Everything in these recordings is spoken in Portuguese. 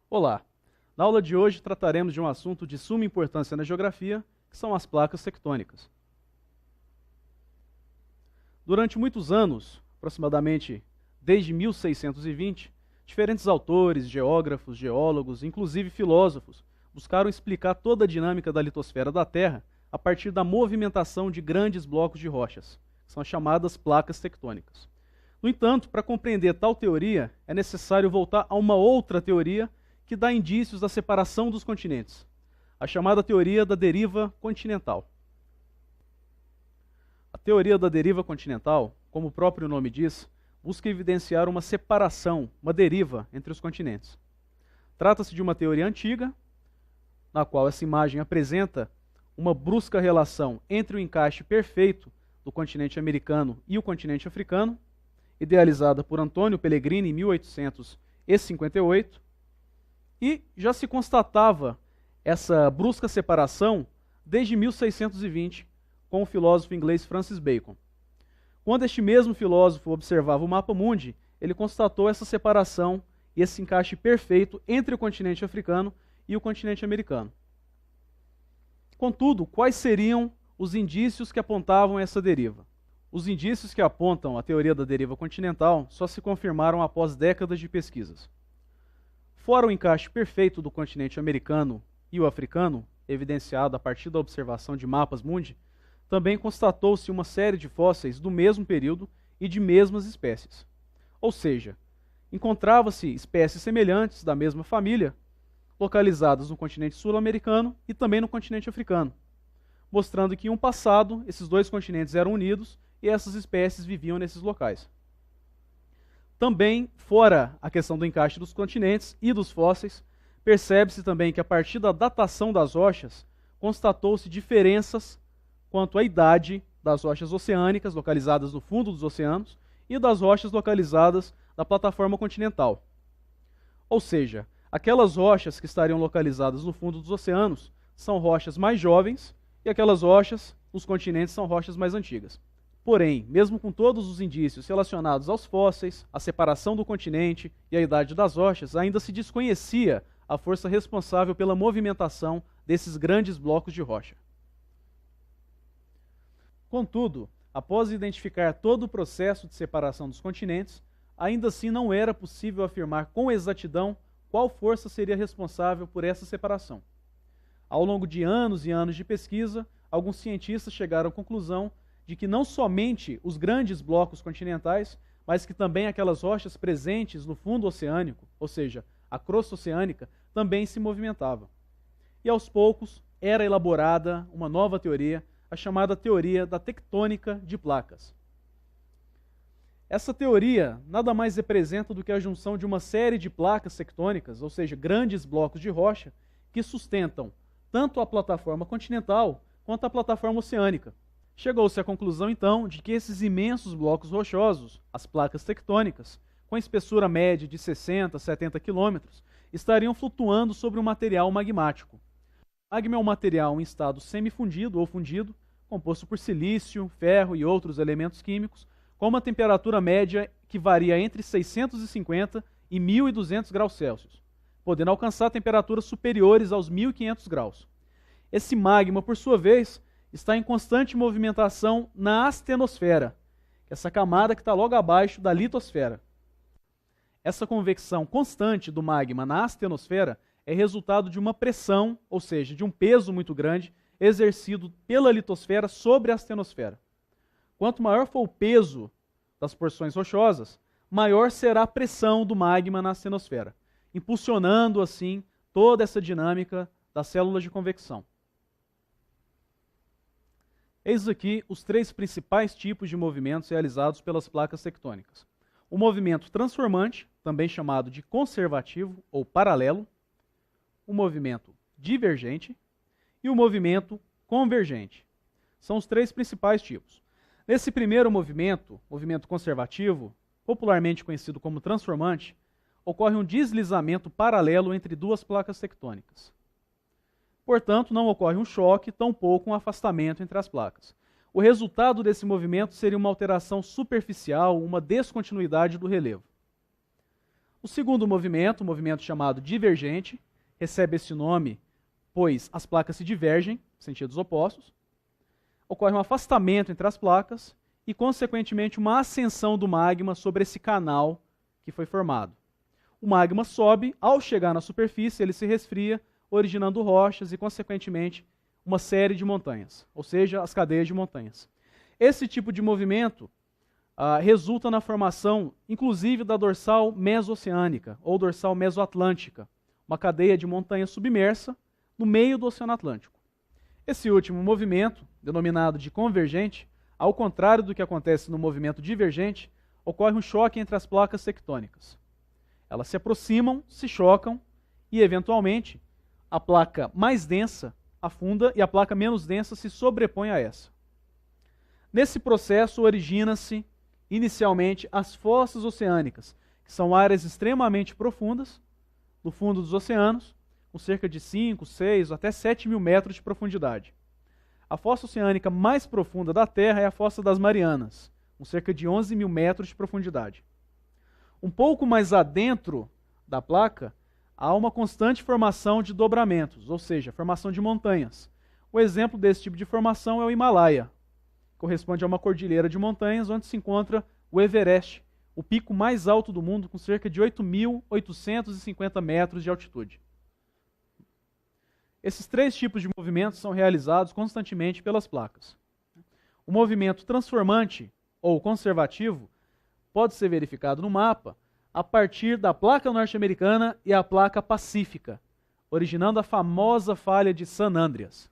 Olá! Na aula de hoje trataremos de um assunto de suma importância na geografia, que são as placas tectônicas. Durante muitos anos, aproximadamente desde 1620, diferentes autores, geógrafos, geólogos, inclusive filósofos, buscaram explicar toda a dinâmica da litosfera da Terra a partir da movimentação de grandes blocos de rochas, que são as chamadas placas tectônicas. No entanto, para compreender tal teoria, é necessário voltar a uma outra teoria que dá indícios da separação dos continentes, a chamada teoria da deriva continental. A teoria da deriva continental, como o próprio nome diz, busca evidenciar uma separação, uma deriva entre os continentes. Trata-se de uma teoria antiga, na qual essa imagem apresenta uma brusca relação entre o encaixe perfeito do continente americano e o continente africano, idealizada por Antônio Pellegrini em 1858, e já se constatava essa brusca separação desde 1620 com o filósofo inglês Francis Bacon. Quando este mesmo filósofo observava o mapa mundi, ele constatou essa separação e esse encaixe perfeito entre o continente africano e o continente americano. Contudo, quais seriam os indícios que apontavam essa deriva? Os indícios que apontam a teoria da deriva continental só se confirmaram após décadas de pesquisas. Fora o encaixe perfeito do continente americano e o africano, evidenciado a partir da observação de mapas mundi, também constatou-se uma série de fósseis do mesmo período e de mesmas espécies. Ou seja, encontrava-se espécies semelhantes da mesma família, localizadas no continente sul-americano e também no continente africano, mostrando que em um passado esses dois continentes eram unidos e essas espécies viviam nesses locais. Também, fora a questão do encaixe dos continentes e dos fósseis, percebe-se também que a partir da datação das rochas, constatou-se diferenças quanto à idade das rochas oceânicas localizadas no fundo dos oceanos e das rochas localizadas na plataforma continental. Ou seja, aquelas rochas que estariam localizadas no fundo dos oceanos são rochas mais jovens e aquelas rochas nos continentes são rochas mais antigas. Porém, mesmo com todos os indícios relacionados aos fósseis, a separação do continente e a idade das rochas, ainda se desconhecia a força responsável pela movimentação desses grandes blocos de rocha. Contudo, após identificar todo o processo de separação dos continentes, ainda assim não era possível afirmar com exatidão qual força seria responsável por essa separação. Ao longo de anos e anos de pesquisa, alguns cientistas chegaram à conclusão de que não somente os grandes blocos continentais, mas que também aquelas rochas presentes no fundo oceânico, ou seja, a crosta oceânica, também se movimentavam. E aos poucos era elaborada uma nova teoria, a chamada teoria da tectônica de placas. Essa teoria nada mais representa do que a junção de uma série de placas tectônicas, ou seja, grandes blocos de rocha, que sustentam tanto a plataforma continental quanto a plataforma oceânica. Chegou-se à conclusão, então, de que esses imensos blocos rochosos, as placas tectônicas, com espessura média de 60 a 70 quilômetros, estariam flutuando sobre um material magmático. O magma é um material em estado semifundido ou fundido, composto por silício, ferro e outros elementos químicos, com uma temperatura média que varia entre 650 e 1.200 graus Celsius, podendo alcançar temperaturas superiores aos 1.500 graus. Esse magma, por sua vez, está em constante movimentação na astenosfera, que é essa camada que está logo abaixo da litosfera. Essa convecção constante do magma na astenosfera é resultado de uma pressão, ou seja, de um peso muito grande, exercido pela litosfera sobre a astenosfera. Quanto maior for o peso das porções rochosas, maior será a pressão do magma na astenosfera, impulsionando assim toda essa dinâmica das células de convecção. Eis aqui os três principais tipos de movimentos realizados pelas placas tectônicas. O movimento transformante, também chamado de conservativo ou paralelo, o movimento divergente e o movimento convergente. São os três principais tipos. Nesse primeiro movimento conservativo, popularmente conhecido como transformante, ocorre um deslizamento paralelo entre duas placas tectônicas. Portanto, não ocorre um choque, tampouco um afastamento entre as placas. o resultado desse movimento seria uma alteração superficial, uma descontinuidade do relevo. O segundo movimento, o movimento chamado divergente, recebe esse nome pois as placas se divergem, em sentidos opostos, ocorre um afastamento entre as placas e, consequentemente, uma ascensão do magma sobre esse canal que foi formado. O magma sobe, ao chegar na superfície, ele se resfria, originando rochas e, consequentemente, uma série de montanhas, ou seja, as cadeias de montanhas. Esse tipo de movimento resulta na formação, inclusive, da dorsal meso-oceânica ou dorsal mesoatlântica, uma cadeia de montanhas submersa no meio do Oceano Atlântico. Esse último movimento, denominado de convergente, ao contrário do que acontece no movimento divergente, ocorre um choque entre as placas tectônicas. Elas se aproximam, se chocam e, eventualmente, a placa mais densa afunda e a placa menos densa se sobrepõe a essa. Nesse processo origina-se, inicialmente, as fossas oceânicas, que são áreas extremamente profundas, no fundo dos oceanos, com cerca de 5, 6, até 7 mil metros de profundidade. A fossa oceânica mais profunda da Terra é a Fossa das Marianas, com cerca de 11 mil metros de profundidade. Um pouco mais adentro da placa, há uma constante formação de dobramentos, ou seja, formação de montanhas. O exemplo desse tipo de formação é o Himalaia, que corresponde a uma cordilheira de montanhas onde se encontra o Everest, o pico mais alto do mundo, com cerca de 8.850 metros de altitude. Esses três tipos de movimentos são realizados constantemente pelas placas. O movimento transformante ou conservativo pode ser verificado no mapa a partir da placa norte-americana e a placa pacífica, originando a famosa falha de San Andreas.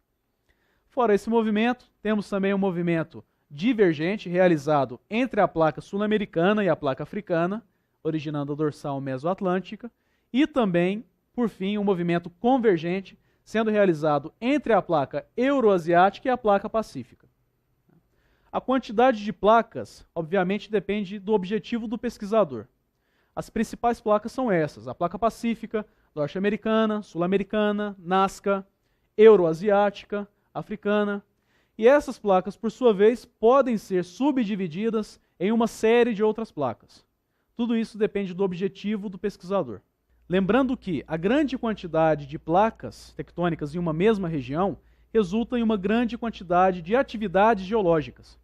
Fora esse movimento, temos também um movimento divergente realizado entre a placa sul-americana e a placa africana, originando a dorsal mesoatlântica, e também, por fim, um movimento convergente sendo realizado entre a placa euroasiática e a placa pacífica. A quantidade de placas, obviamente, depende do objetivo do pesquisador. As principais placas são essas: a placa pacífica, norte-americana, sul-americana, Nazca, euroasiática, africana. E essas placas, por sua vez, podem ser subdivididas em uma série de outras placas. Tudo isso depende do objetivo do pesquisador. Lembrando que a grande quantidade de placas tectônicas em uma mesma região resulta em uma grande quantidade de atividades geológicas,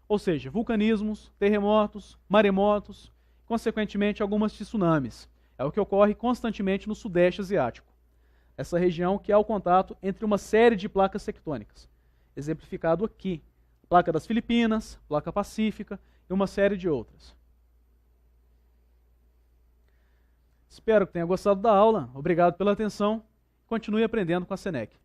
ou seja, vulcanismos, terremotos, maremotos, consequentemente algumas tsunamis. É o que ocorre constantemente no Sudeste Asiático, essa região que é o contato entre uma série de placas tectônicas, exemplificado aqui, placa das Filipinas, placa pacífica e uma série de outras. Espero que tenha gostado da aula. Obrigado pela atenção. Continue aprendendo com a SENEC.